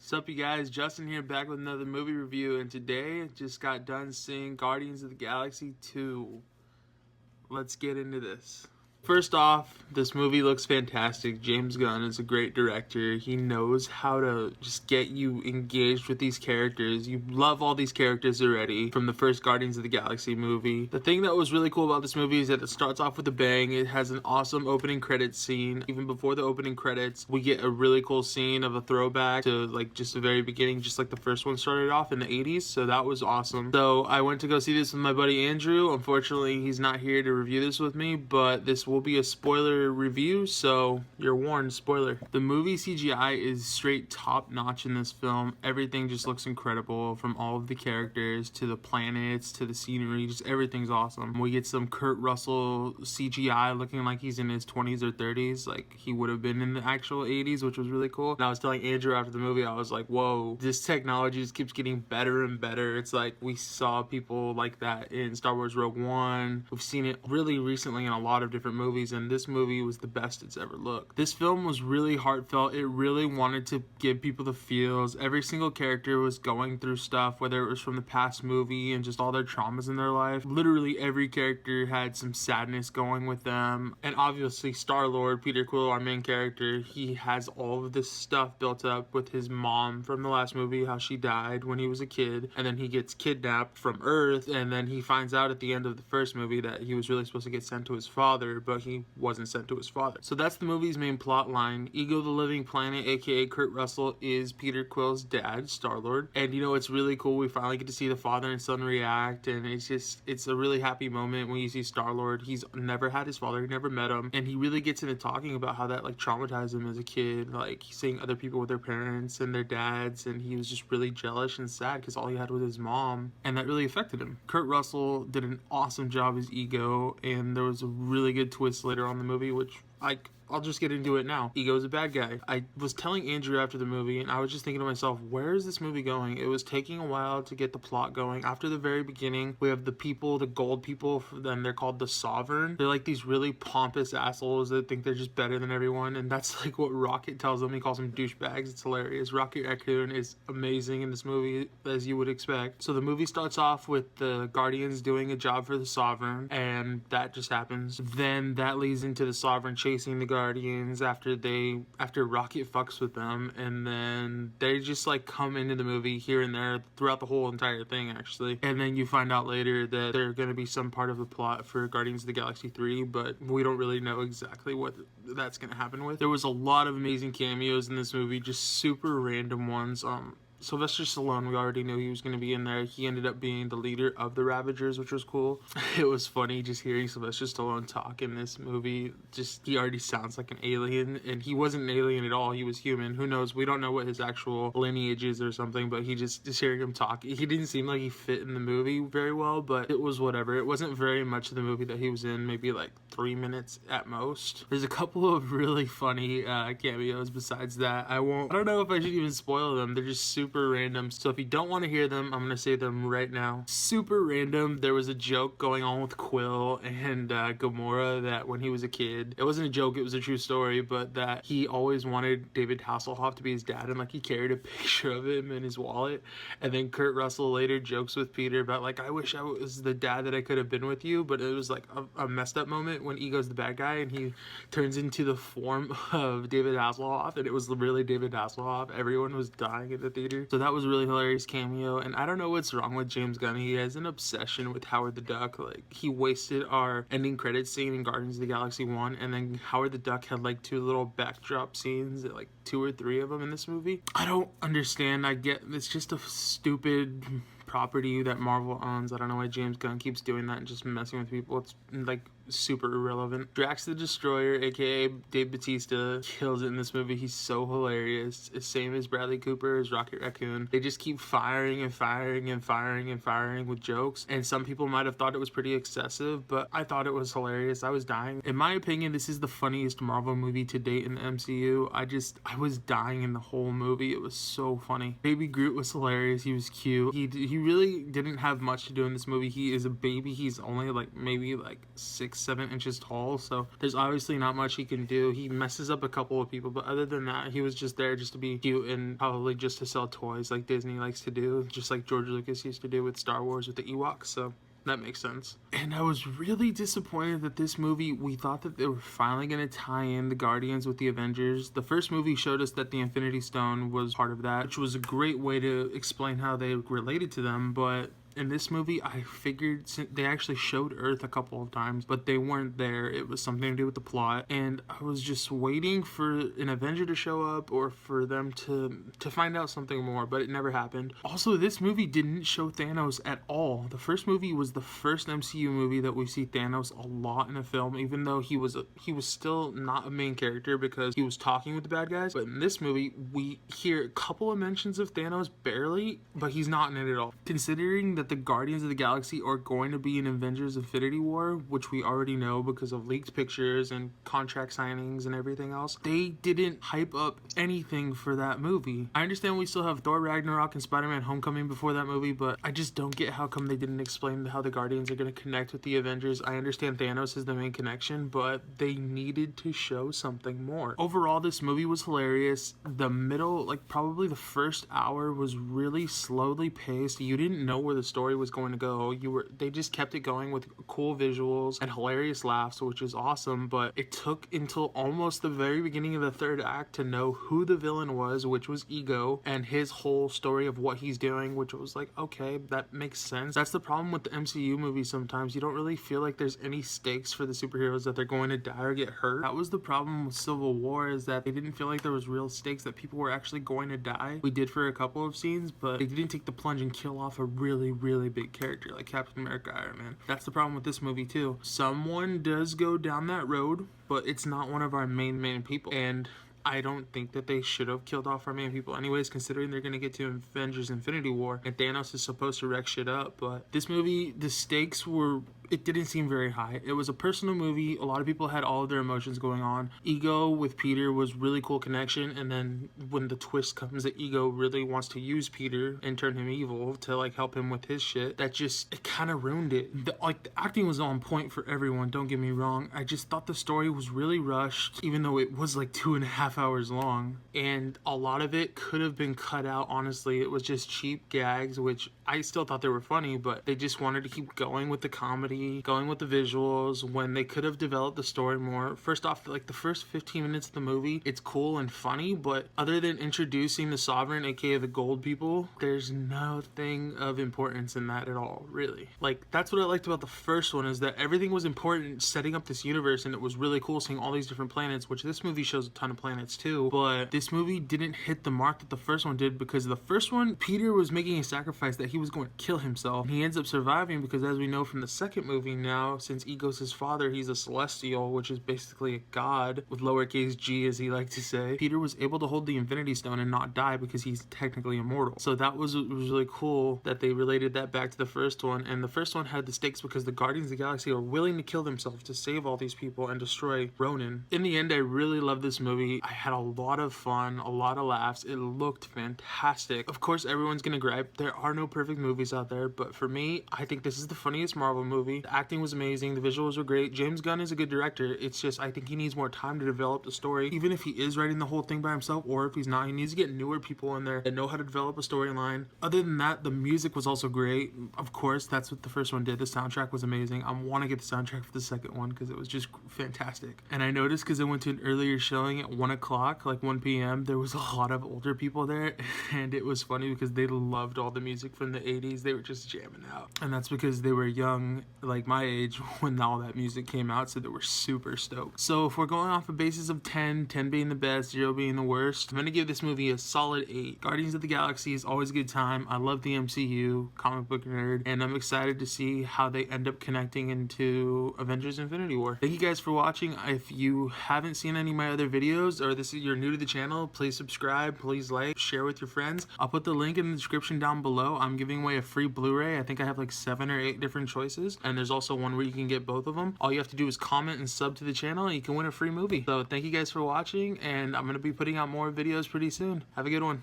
What's up, you guys? Justin here, back with another movie review, and today I just got done seeing Guardians of the Galaxy 2. Let's get into this. First off, this movie looks fantastic. James Gunn is a great director. He knows how to just get you engaged with these characters. You love all these characters already from the first Guardians of the Galaxy movie. The thing that was really cool about this movie is that it starts off with a bang. It has an awesome opening credits scene. Even before the opening credits, we get a really cool scene of a throwback to like just the very beginning, just like the first one started off in the 80s. So that was awesome. So I went to go see this with my buddy Andrew. Unfortunately, he's not here to review this with me, but this will be a spoiler review, so you're warned, spoiler. The movie CGI is straight top notch in this film. Everything just looks incredible, from all of the characters to the planets to the scenery. Just everything's awesome. We get some Kurt Russell CGI looking like he's in his 20s or 30s, like he would have been in the actual 80s, which was really cool. And I was telling Andrew after the movie, I was like, whoa, this technology just keeps getting better and better. It's like we saw people like that in Star Wars Rogue One. We've seen it really recently in a lot of different movies, and this movie was the best it's ever looked. This film was really heartfelt. It really wanted to give people the feels. Every single character was going through stuff, whether it was from the past movie and just all their traumas in their life. Literally every character had some sadness going with them. And obviously Star-Lord, Peter Quill, our main character, he has all of this stuff built up with his mom from the last movie, how she died when he was a kid, and then he gets kidnapped from Earth, and then he finds out at the end of the first movie that he was really supposed to get sent to his father, but he wasn't sent to his father. So that's the movie's main plot line. Ego the Living Planet, aka Kurt Russell, is Peter Quill's dad, Star-Lord. And you know, it's really cool. We finally get to see the father and son react, and it's a really happy moment when you see Star-Lord. He's never had his father, he never met him, and he really gets into talking about how that like traumatized him as a kid, like seeing other people with their parents and their dads, and he was just really jealous and sad because all he had was his mom, and that really affected him. Kurt Russell did an awesome job as Ego, and there was a really good twist later on in the movie, which I'll just get into it now. Ego's a bad guy. I was telling Andrew after the movie, and I was just thinking to myself, where is this movie going? It was taking a while to get the plot going. After the very beginning, we have the people, the gold people, then they're called the Sovereign. They're like these really pompous assholes that think they're just better than everyone, and that's like what Rocket tells them. He calls them douchebags. It's hilarious. Rocket Raccoon is amazing in this movie, as you would expect. So the movie starts off with the Guardians doing a job for the Sovereign, and that just happens. Then that leads into the Sovereign chasing the Guardians after Rocket fucks with them, and then they just like come into the movie here and there throughout the whole entire thing, actually. And then you find out later that they're going to be some part of the plot for Guardians of the Galaxy 3, but we don't really know exactly what that's going to happen with. There was a lot of amazing cameos in this movie, just super random ones. Sylvester Stallone, we already knew he was going to be in there. He ended up being the leader of the Ravagers, which was cool. It was funny just hearing Sylvester Stallone talk in this movie. Just, he already sounds like an alien, and he wasn't an alien at all. He was human. Who knows? We don't know what his actual lineage is or something, but he just hearing him talk, he didn't seem like he fit in the movie very well, but it was whatever. It wasn't very much of the movie that he was in, maybe like 3 minutes at most. There's a couple of really funny cameos besides that. I don't know if I should even spoil them. They're just super random, so if you don't want to hear them, I'm gonna say them right now. Super random. There was a joke going on with Quill and Gamora that when he was a kid, it wasn't a joke, it was a true story, but that he always wanted David Hasselhoff to be his dad, and like he carried a picture of him in his wallet. And then Kurt Russell later jokes with Peter about like, I wish I was the dad that I could have been with you, but it was like a messed up moment when Ego's the bad guy and he turns into the form of David Hasselhoff, and it was really David Hasselhoff. Everyone was dying at the theater. So that was a really hilarious cameo, and I don't know what's wrong with James Gunn. He has an obsession with Howard the Duck. Like, he wasted our ending credits scene in Guardians of the Galaxy 1, and then Howard the Duck had like 2 little backdrop scenes, like 2 or 3 of them in this movie. I don't understand. I get it's just a stupid property that Marvel owns. I don't know why James Gunn keeps doing that and just messing with people. It's like super irrelevant. Drax the Destroyer, aka Dave Bautista, kills it in this movie. He's so hilarious. Same as Bradley Cooper as Rocket Raccoon. They just keep firing and firing and firing and firing with jokes, and some people might have thought it was pretty excessive, but I thought it was hilarious. I was dying. In my opinion, this is the funniest Marvel movie to date in the MCU. I was dying in the whole movie. It was so funny. Baby Groot was hilarious. He was cute. He really didn't have much to do in this movie. He is a baby. He's only like maybe like 6 7 inches tall, so there's obviously not much he can do. He messes up a couple of people, but other than that, he was just there just to be cute and probably just to sell toys like Disney likes to do, just like George Lucas used to do with Star Wars with the Ewoks, so that makes sense. And I was really disappointed that this movie, we thought that they were finally going to tie in the Guardians with the Avengers. The first movie showed us that the Infinity Stone was part of that, which was a great way to explain how they related to them, but in this movie, I figured they actually showed Earth a couple of times, but they weren't there. It was something to do with the plot, and I was just waiting for an Avenger to show up or for them to find out something more, but it never happened. Also, this movie didn't show Thanos at all. The first movie was the first MCU movie that we see Thanos a lot in a film, even though he was still not a main character because he was talking with the bad guys. But in this movie, we hear a couple of mentions of Thanos, barely, but he's not in it at all. Considering that the Guardians of the Galaxy are going to be in Avengers Infinity War, which we already know because of leaked pictures and contract signings and everything else, they didn't hype up anything for that movie. I understand we still have Thor Ragnarok and Spider-Man Homecoming before that movie, but I just don't get how come they didn't explain how the Guardians are going to connect with the Avengers. I understand Thanos is the main connection, but they needed to show something more. Overall, this movie was hilarious. The middle, like probably the first hour, was really slowly paced. You didn't know where the story was going to go. They just kept it going with cool visuals and hilarious laughs, which is awesome, but it took until almost the very beginning of the third act to know who the villain was, which was Ego, and his whole story of what he's doing, which was like, okay, that makes sense. That's the problem with the MCU movies sometimes. You don't really feel like there's any stakes for the superheroes that they're going to die or get hurt. That was the problem with Civil War, is that they didn't feel like there was real stakes, that people were actually going to die. We did for a couple of scenes, but they didn't take the plunge and kill off a really big character like Captain America, Iron Man. That's the problem with this movie too. Someone does go down that road, but it's not one of our main people, and I don't think that they should have killed off our main people anyways, considering they're going to get to Avengers Infinity War and Thanos is supposed to wreck shit up. But this movie, the stakes were, it didn't seem very high. It was a personal movie. A lot of people had all of their emotions going on. Ego with Peter was really cool connection, and then when the twist comes that Ego really wants to use Peter and turn him evil to like help him with his shit, that just, it kind of ruined it. The acting was on point for everyone, don't get me wrong. I just thought the story was really rushed, even though it was like 2.5 hours long, and a lot of it could have been cut out. Honestly, it was just cheap gags, which I still thought they were funny, but they just wanted to keep going with the comedy, going with the visuals, when they could have developed the story more. First off, like the first 15 minutes of the movie, it's cool and funny, but other than introducing the Sovereign, aka the gold people, there's nothing of importance in that at all, really. Like, that's what I liked about the first one, is that everything was important, setting up this universe, and it was really cool seeing all these different planets, which this movie shows a ton of planets too, but this movie didn't hit the mark that the first one did, because the first one, Peter was making a sacrifice that he was going to kill himself. He ends up surviving because, as we know from the second movie now, since Ego's his father, he's a celestial, which is basically a god with lowercase g, as he liked to say. Peter was able to hold the Infinity Stone and not die because he's technically immortal. So that was really cool that they related that back to the first one, and the first one had the stakes because the Guardians of the Galaxy are willing to kill themselves to save all these people and destroy Ronan. In the end, I really loved this movie. I had a lot of fun, a lot of laughs. It looked fantastic. Of course, everyone's gonna gripe. There are no perfect movies out there, but for me, I think this is the funniest Marvel movie. The acting was amazing. The visuals were great. James Gunn is a good director. It's just, I think he needs more time to develop the story. Even if he is writing the whole thing by himself, or if he's not, he needs to get newer people in there that know how to develop a storyline. Other than that, the music was also great. Of course, that's what the first one did. The soundtrack was amazing. I want to get the soundtrack for the second one because it was just fantastic. And I noticed, because I went to an earlier showing at 1 o'clock, like 1 p.m., there was a lot of older people there, and it was funny because they loved all the music from the 80s. They were just jamming out. And that's because they were young, like my age, when all that music came out, so they were super stoked. So if we're going off a basis of 10, 10 being the best, 0 being the worst, I'm gonna give this movie a solid 8. Guardians of the Galaxy is always a good time. I love the MCU, comic book nerd, and I'm excited to see how they end up connecting into Avengers Infinity War. Thank you guys for watching. If you haven't seen any of my other videos, or you're new to the channel, please subscribe, please like, share with your friends. I'll put the link in the description down below. I'm giving away a free Blu-ray. I think I have like 7 or 8 different choices, and there's also one where you can get both of them. All you have to do is comment and sub to the channel, and you can win a free movie. So thank you guys for watching, and I'm gonna be putting out more videos pretty soon. Have a good one.